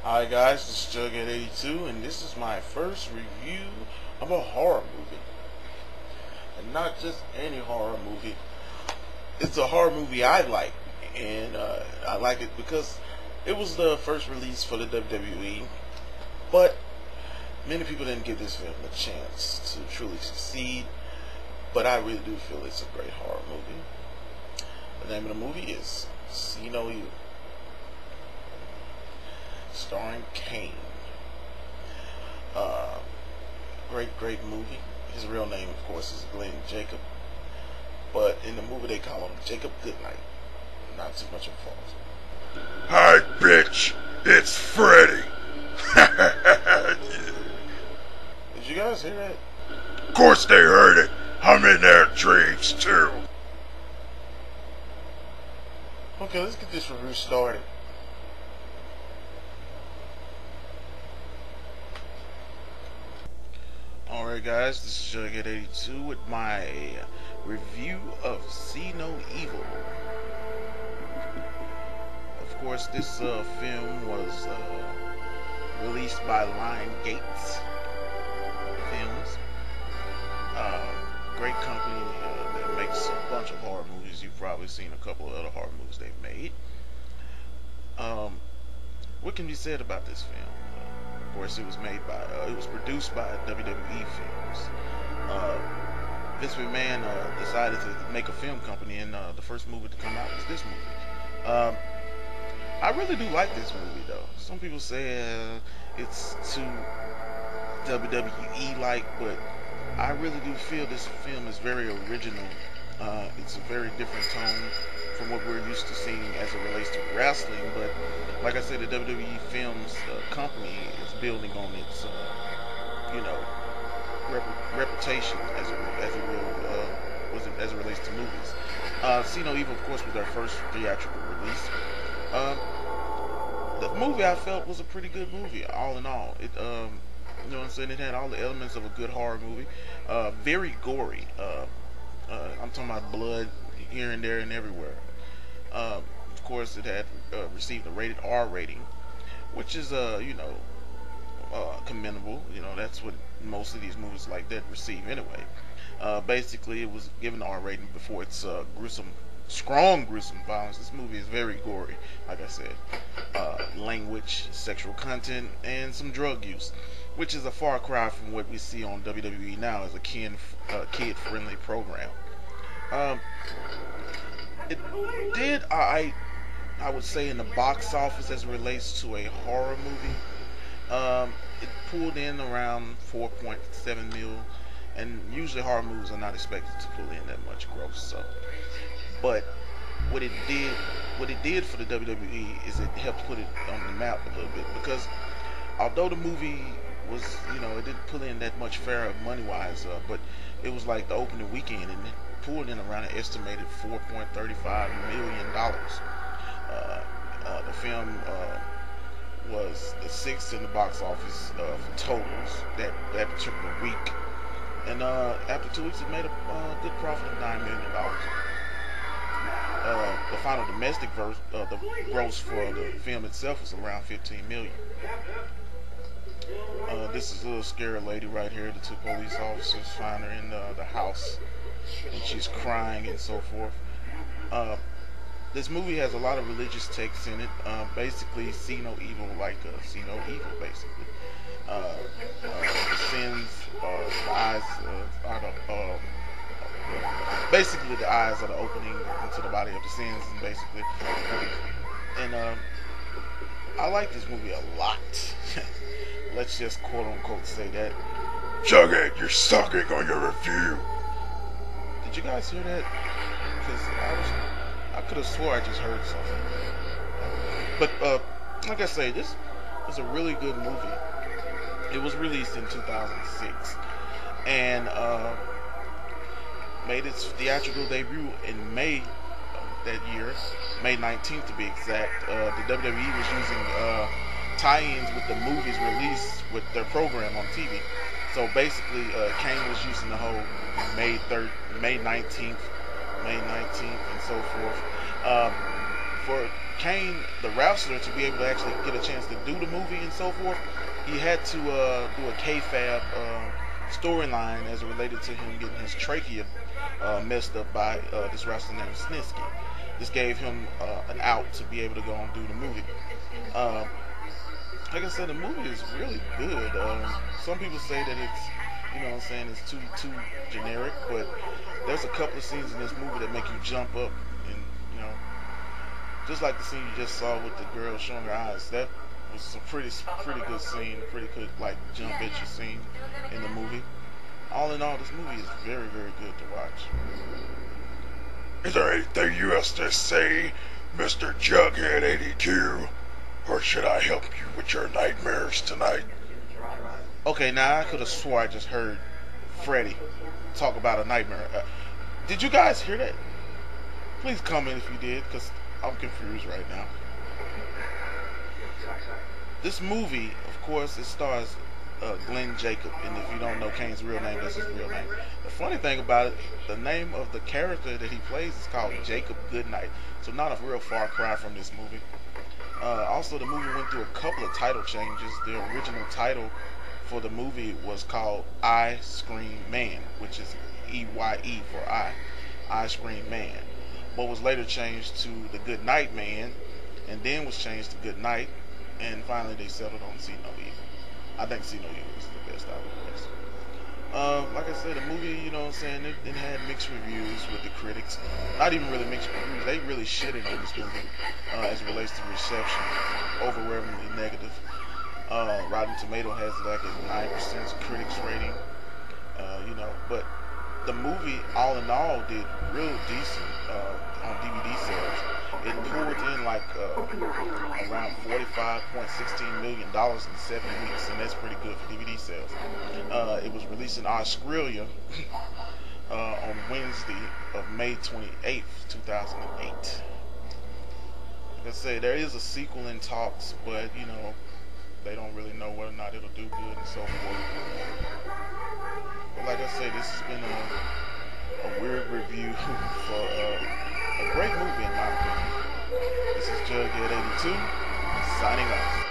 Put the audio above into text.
Hi guys, this is Jughead82 and this is my first review of a horror movie. And not just any horror movie. It's a horror movie I like. And I like it because it was the first release for the WWE. But many people didn't give this film a chance to truly succeed. But I really do feel it's a great horror movie. The name of the movie is See No Evil, starring Kane. Great movie. His real name, of course, is Glenn Jacob, but in the movie they call him Jacob Goodnight. Not too much of a fault. Hi, bitch. It's Freddy. Did you guys hear that? Of course they heard it. I'm in their dreams, too. Okay, let's get this review started. Alright guys, this is Jughead82 with my review of See No Evil. Of course, this film was released by Lionsgate Films. Great company that makes a bunch of horror movies. You've probably seen a couple of other horror movies they've made. What can be said about this film? Of course, it was produced by WWE Films. Vince McMahon decided to make a film company, and the first movie to come out was this movie. I really do like this movie, though. Some people say it's too WWE-like, but I really do feel this film is very original. It's a very different tone from what we're used to seeing as it relates to wrestling, but like I said, the WWE Films company is building on its, reputation as it relates to movies. See No Evil, of course, was their first theatrical release. The movie I felt was a pretty good movie, all in all. It, you know what I'm saying? It had all the elements of a good horror movie. Very gory. I'm talking about blood here and there and everywhere. Of course, it had received a rated R rating, which is, commendable. You know, that's what most of these movies like that receive anyway. Basically, it was given an R rating before its strong gruesome violence. This movie is very gory, like I said. Language, sexual content, and some drug use, which is a far cry from what we see on WWE now as a kid-friendly program. It did, I would say, in the box office as it relates to a horror movie. It pulled in around 4.7 mil, and usually horror movies are not expected to pull in that much gross. So, but what it did for the WWE is it helped put it on the map a little bit, because although the movie was, it didn't pull in that much fair money-wise, but it was like the opening weekend, and it pulled in around an estimated $4.35 million. The film was the sixth in the box office for totals that particular week, and after 2 weeks, it made a good profit of $9 million. The final domestic the gross for the film itself was around $15 million. This is a little scary lady right here. The two police officers find her in the house, and she's crying and so forth. This movie has a lot of religious texts in it. Basically, see no evil, like see no evil, basically. The sins, the eyes basically the eyes are the opening into the body of the sins, and basically. And I like this movie a lot. Let's just quote unquote say that. Jughead, you're sucking on your review. Did you guys hear that? Because I could have swore I just heard something. But like I say, this was a really good movie. It was released in 2006 and made its theatrical debut in May of that year, May 19th to be exact. The WWE was using tie-ins with the movies released with their program on TV. So basically, Kane was using the whole May 19th, and so forth. For Kane, the wrestler, to be able to actually get a chance to do the movie and so forth, he had to do a kayfabe storyline as it related to him getting his trachea messed up by this wrestler named Snitsky. This gave him an out to be able to go and do the movie. Uh, like I said, the movie is really good. Some people say that it's, you know what I'm saying, it's too generic, but there's a couple of scenes in this movie that make you jump up and, you know, just like the scene you just saw with the girl showing her eyes. That was a pretty good scene, pretty good like jump at you scene in the movie. All in all, this movie is very, very good to watch. Is there anything you have to say, Mr. Jughead 82? Or should I help you with your nightmares tonight? Okay, now I could have swore I just heard Freddy talk about a nightmare. Did you guys hear that? Please comment if you did, because I'm confused right now. This movie, of course, it stars Glenn Jacob, and if you don't know Kane's real name, that's his real name. The funny thing about it, the name of the character that he plays is called Jacob Goodnight, so not a real far cry from this movie. Also, the movie went through a couple of title changes. The original title for the movie was called I Scream Man, which is E-Y-E for I Scream Man. But was later changed to The Good Night Man, and then was changed to Good Night, and finally they settled on See No Evil. I think See No Evil is the best out of the rest. Like I said, the movie, you know what I'm saying, it had mixed reviews with the critics. Not even really mixed reviews. They really shitted on this movie as it relates to reception. Overwhelmingly negative. Rotten Tomato has like a 9% critics rating. You know, but the movie, all in all, did real decent on DVD sales. It pulled in like around $45.16 million in 7 weeks, and that's pretty good for DVD sales. It was released in Australia on Wednesday of May 28th, 2008. Like I say, there is a sequel in talks, but you know, they don't really know whether or not it'll do good and so forth. But like I say, this has been a weird review for a great movie in my opinion. This is Jughead 82 signing off.